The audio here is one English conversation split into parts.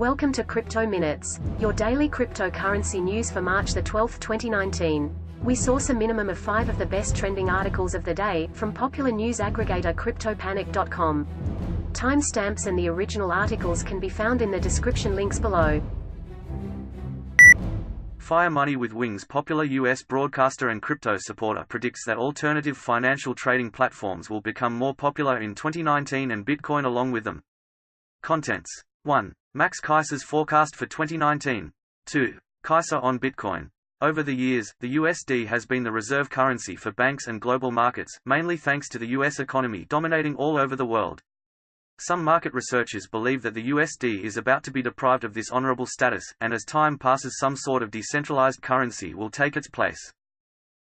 Welcome to Crypto Minutes, your daily cryptocurrency news for March 12, 2019. We source a minimum of 5 of the best trending articles of the day, from popular news aggregator CryptoPanic.com. Timestamps and the original articles can be found in the description links below. Fire Money with Wings popular U.S. broadcaster and crypto supporter predicts that alternative financial trading platforms will become more popular in 2019 and Bitcoin along with them. Contents. 1. Max Keiser's forecast for 2019. 2. Keiser on Bitcoin. Over the years, the USD has been the reserve currency for banks and global markets, mainly thanks to the U.S. economy dominating all over the world. Some market researchers believe that the USD is about to be deprived of this honorable status, and as time passes some sort of decentralized currency will take its place.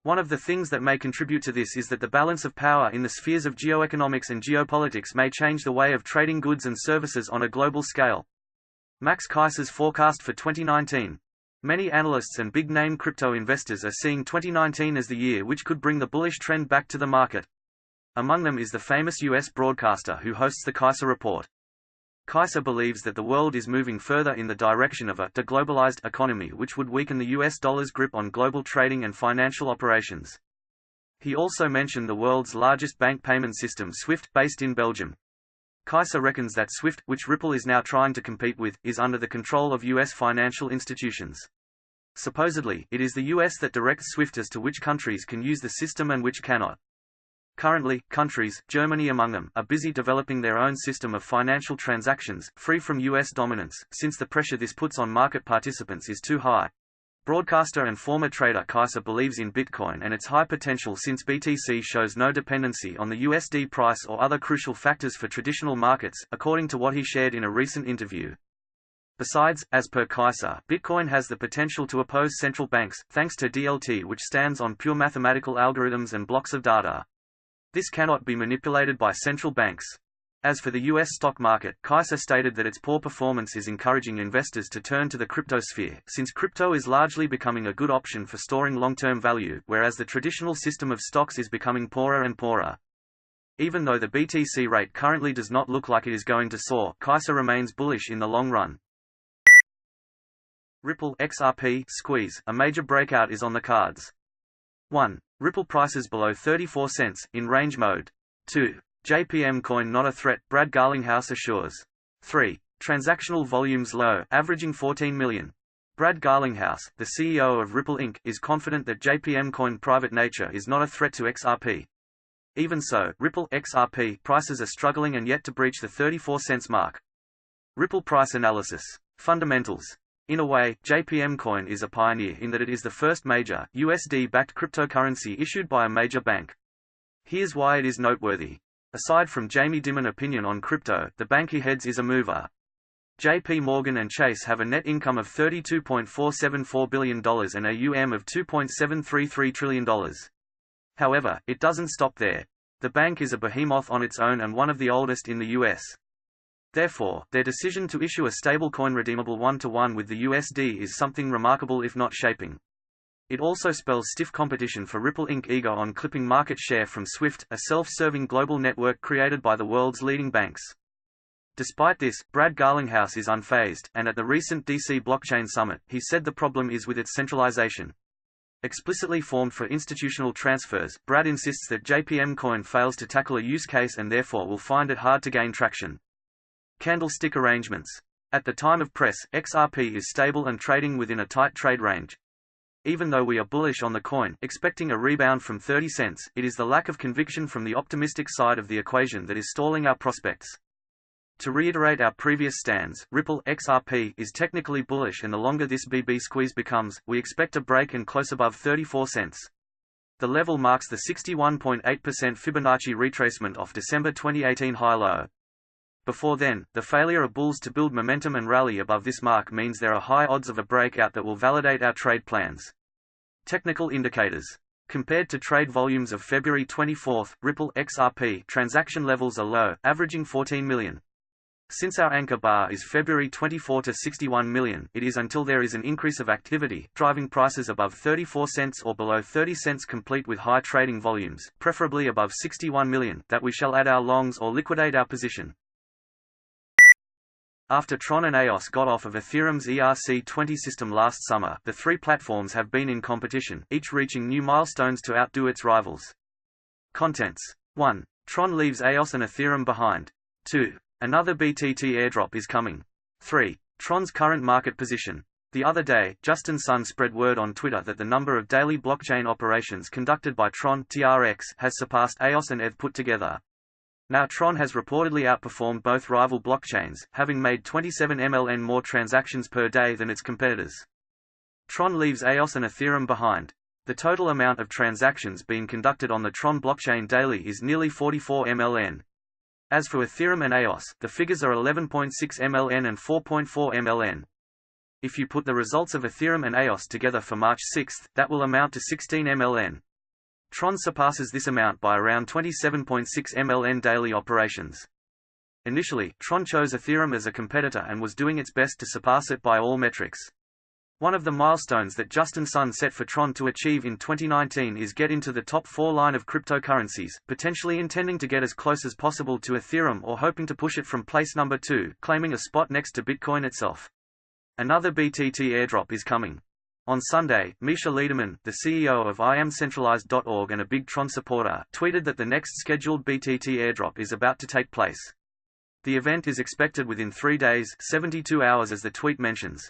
One of the things that may contribute to this is that the balance of power in the spheres of geoeconomics and geopolitics may change the way of trading goods and services on a global scale. Max Keiser's forecast for 2019. Many analysts and big-name crypto investors are seeing 2019 as the year which could bring the bullish trend back to the market. Among them is the famous U.S. broadcaster who hosts the Keiser Report. Keiser believes that the world is moving further in the direction of a deglobalized economy which would weaken the U.S. dollar's grip on global trading and financial operations. He also mentioned the world's largest bank payment system SWIFT, based in Belgium. Keiser reckons that SWIFT, which Ripple is now trying to compete with, is under the control of U.S. financial institutions. Supposedly, it is the U.S. that directs SWIFT as to which countries can use the system and which cannot. Currently, countries, Germany among them, are busy developing their own system of financial transactions, free from U.S. dominance, since the pressure this puts on market participants is too high. Broadcaster and former trader Keiser believes in Bitcoin and its high potential since BTC shows no dependency on the USD price or other crucial factors for traditional markets, according to what he shared in a recent interview. Besides, as per Keiser, Bitcoin has the potential to oppose central banks, thanks to DLT, which stands on pure mathematical algorithms and blocks of data. This cannot be manipulated by central banks. As for the U.S. stock market, Keiser stated that its poor performance is encouraging investors to turn to the cryptosphere, since crypto is largely becoming a good option for storing long-term value, whereas the traditional system of stocks is becoming poorer and poorer. Even though the BTC rate currently does not look like it is going to soar, Keiser remains bullish in the long run. Ripple XRP Squeeze, a major breakout is on the cards. 1. Ripple prices below 34 cents, in range mode. 2. JPM coin not a threat, Brad Garlinghouse assures. 3. Transactional volumes low, averaging 14 million. Brad Garlinghouse, the CEO of Ripple Inc., is confident that JPM coin private nature is not a threat to XRP. Even so, Ripple XRP prices are struggling and yet to breach the 34 cents mark. Ripple price analysis. Fundamentals. In a way, JPM coin is a pioneer in that it is the first major, USD-backed cryptocurrency issued by a major bank. Here's why it is noteworthy. Aside from Jamie Dimon opinion on crypto, the bank he heads is a mover. JP Morgan and Chase have a net income of $32.474 billion and AUM of $2.733 trillion. However, it doesn't stop there. The bank is a behemoth on its own and one of the oldest in the US. Therefore, their decision to issue a stablecoin redeemable one-to-one with the USD is something remarkable if not shaping. It also spells stiff competition for Ripple Inc. eager on clipping market share from SWIFT, a self-serving global network created by the world's leading banks. Despite this, Brad Garlinghouse is unfazed, and at the recent DC Blockchain Summit, he said the problem is with its centralization. Explicitly formed for institutional transfers, Brad insists that JPM coin fails to tackle a use case and therefore will find it hard to gain traction. Candlestick arrangements. At the time of press, XRP is stable and trading within a tight trade range. Even though we are bullish on the coin, expecting a rebound from 30 cents, it is the lack of conviction from the optimistic side of the equation that is stalling our prospects. To reiterate our previous stands, Ripple XRP is technically bullish, and the longer this BB squeeze becomes, we expect a break and close above 34 cents. The level marks the 61.8% Fibonacci retracement off December 2018 high-low. Before then, the failure of bulls to build momentum and rally above this mark means there are high odds of a breakout that will validate our trade plans. Technical indicators. Compared to trade volumes of February 24, Ripple XRP transaction levels are low, averaging 14 million. Since our anchor bar is February 24 to 61 million, it is until there is an increase of activity, driving prices above 34 cents or below 30 cents complete with high trading volumes, preferably above 61 million, that we shall add our longs or liquidate our position. After Tron and EOS got off of Ethereum's ERC-20 system last summer, the three platforms have been in competition, each reaching new milestones to outdo its rivals. Contents. 1. Tron leaves EOS and Ethereum behind. 2. Another BTT airdrop is coming. 3. Tron's current market position. The other day, Justin Sun spread word on Twitter that the number of daily blockchain operations conducted by Tron TRX has surpassed EOS and ETH put together. Now Tron has reportedly outperformed both rival blockchains, having made 27 MLN more transactions per day than its competitors. Tron leaves EOS and Ethereum behind. The total amount of transactions being conducted on the Tron blockchain daily is nearly 44 MLN. As for Ethereum and EOS, the figures are 11.6 MLN and 4.4 MLN. If you put the results of Ethereum and EOS together for March 6, that will amount to 16 MLN. Tron surpasses this amount by around 27.6 MLN daily operations. Initially, Tron chose Ethereum as a competitor and was doing its best to surpass it by all metrics. One of the milestones that Justin Sun set for Tron to achieve in 2019 is get into the top 4 line of cryptocurrencies, potentially intending to get as close as possible to Ethereum or hoping to push it from place number 2, claiming a spot next to Bitcoin itself. Another BTT airdrop is coming. On Sunday, Misha Lederman, the CEO of IamCentralized.org and a big Tron supporter, tweeted that the next scheduled BTT airdrop is about to take place. The event is expected within 3 days, 72 hours as the tweet mentions.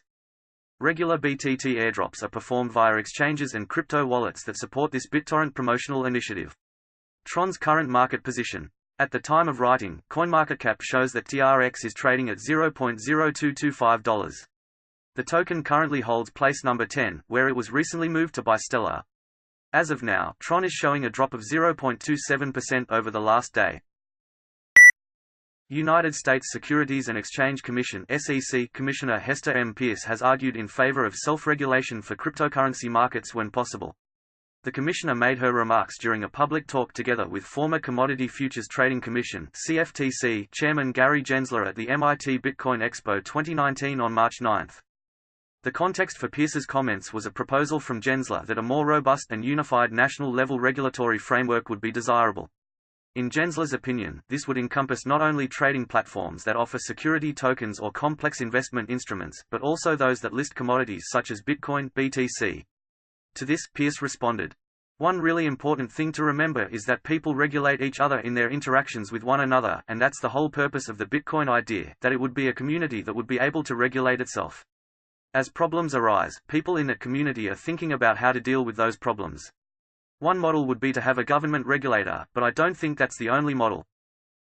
Regular BTT airdrops are performed via exchanges and crypto wallets that support this BitTorrent promotional initiative. Tron's current market position. At the time of writing, CoinMarketCap shows that TRX is trading at $0.0225. The token currently holds place number 10, where it was recently moved to by Stellar. As of now, Tron is showing a drop of 0.27% over the last day. United States Securities and Exchange Commission (SEC) Commissioner Hester M. Peirce has argued in favor of self-regulation for cryptocurrency markets when possible. The commissioner made her remarks during a public talk together with former Commodity Futures Trading Commission (CFTC) Chairman Gary Gensler at the MIT Bitcoin Expo 2019 on March 9. The context for Peirce's comments was a proposal from Gensler that a more robust and unified national-level regulatory framework would be desirable. In Gensler's opinion, this would encompass not only trading platforms that offer security tokens or complex investment instruments, but also those that list commodities such as Bitcoin, BTC. To this, Peirce responded, "One really important thing to remember is that people regulate each other in their interactions with one another, and that's the whole purpose of the Bitcoin idea, that it would be a community that would be able to regulate itself. As problems arise, people in that community are thinking about how to deal with those problems. One model would be to have a government regulator, but I don't think that's the only model."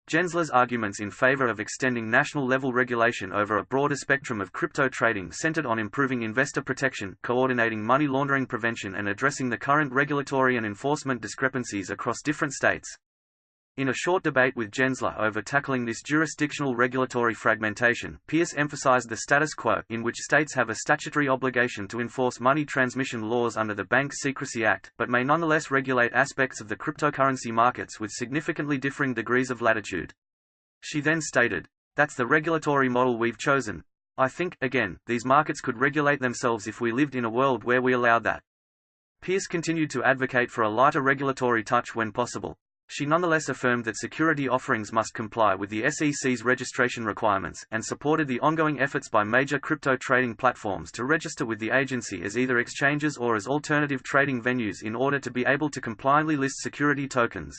Gensler's arguments in favor of extending national-level regulation over a broader spectrum of crypto trading centered on improving investor protection, coordinating money laundering prevention and addressing the current regulatory and enforcement discrepancies across different states. In a short debate with Gensler over tackling this jurisdictional regulatory fragmentation, Peirce emphasized the status quo, in which states have a statutory obligation to enforce money transmission laws under the Bank Secrecy Act, but may nonetheless regulate aspects of the cryptocurrency markets with significantly differing degrees of latitude. She then stated, "That's the regulatory model we've chosen. I think, again, these markets could regulate themselves if we lived in a world where we allowed that." Peirce continued to advocate for a lighter regulatory touch when possible. She nonetheless affirmed that security offerings must comply with the SEC's registration requirements, and supported the ongoing efforts by major crypto trading platforms to register with the agency as either exchanges or as alternative trading venues in order to be able to compliantly list security tokens.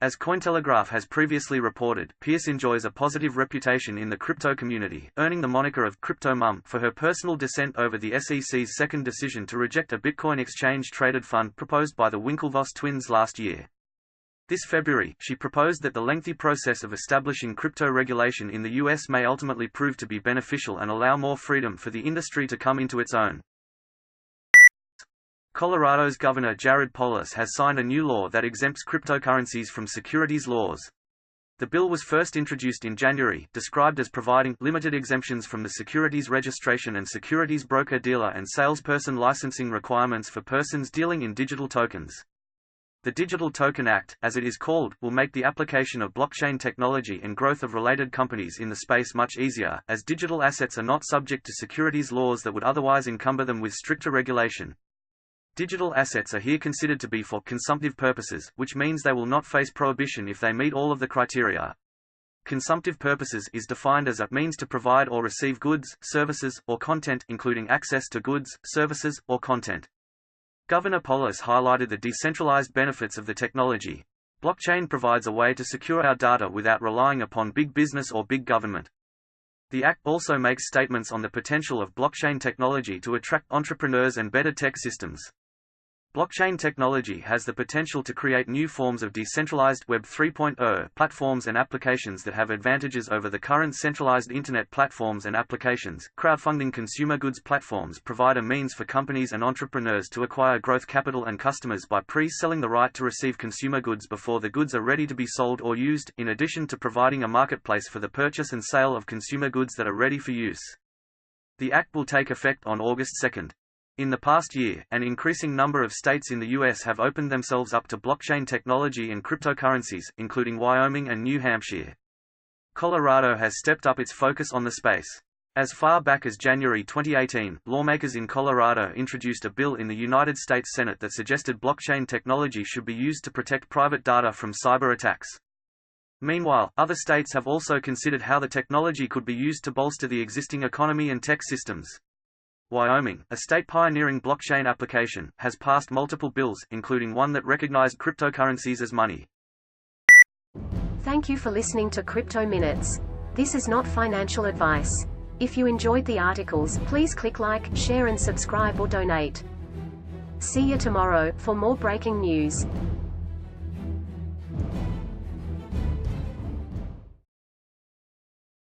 As Cointelegraph has previously reported, Peirce enjoys a positive reputation in the crypto community, earning the moniker of Crypto Mum for her personal dissent over the SEC's second decision to reject a Bitcoin exchange-traded fund proposed by the Winklevoss twins last year. This February, she proposed that the lengthy process of establishing crypto regulation in the U.S. may ultimately prove to be beneficial and allow more freedom for the industry to come into its own. Colorado's Governor Jared Polis has signed a new law that exempts cryptocurrencies from securities laws. The bill was first introduced in January, described as providing limited exemptions from the securities registration and securities broker-dealer and salesperson licensing requirements for persons dealing in digital tokens. The Digital Token Act, as it is called, will make the application of blockchain technology and growth of related companies in the space much easier, as digital assets are not subject to securities laws that would otherwise encumber them with stricter regulation. Digital assets are here considered to be for consumptive purposes, which means they will not face prohibition if they meet all of the criteria. Consumptive purposes is defined as a means to provide or receive goods, services, or content, including access to goods, services, or content. Governor Polis highlighted the decentralized benefits of the technology. Blockchain provides a way to secure our data without relying upon big business or big government. The Act also makes statements on the potential of blockchain technology to attract entrepreneurs and better tech systems. Blockchain technology has the potential to create new forms of decentralized Web 3.0 platforms and applications that have advantages over the current centralized Internet platforms and applications. Crowdfunding consumer goods platforms provide a means for companies and entrepreneurs to acquire growth capital and customers by pre-selling the right to receive consumer goods before the goods are ready to be sold or used, in addition to providing a marketplace for the purchase and sale of consumer goods that are ready for use. The Act will take effect on August 2. In the past year, an increasing number of states in the U.S. have opened themselves up to blockchain technology and cryptocurrencies, including Wyoming and New Hampshire. Colorado has stepped up its focus on the space. As far back as January 2018, lawmakers in Colorado introduced a bill in the United States Senate that suggested blockchain technology should be used to protect private data from cyber attacks. Meanwhile, other states have also considered how the technology could be used to bolster the existing economy and tech systems. Wyoming, a state pioneering blockchain application, has passed multiple bills, including one that recognized cryptocurrencies as money. Thank you for listening to Crypto Minutes. This is not financial advice. If you enjoyed the articles, please click like, share and subscribe or donate. See you tomorrow for more breaking news.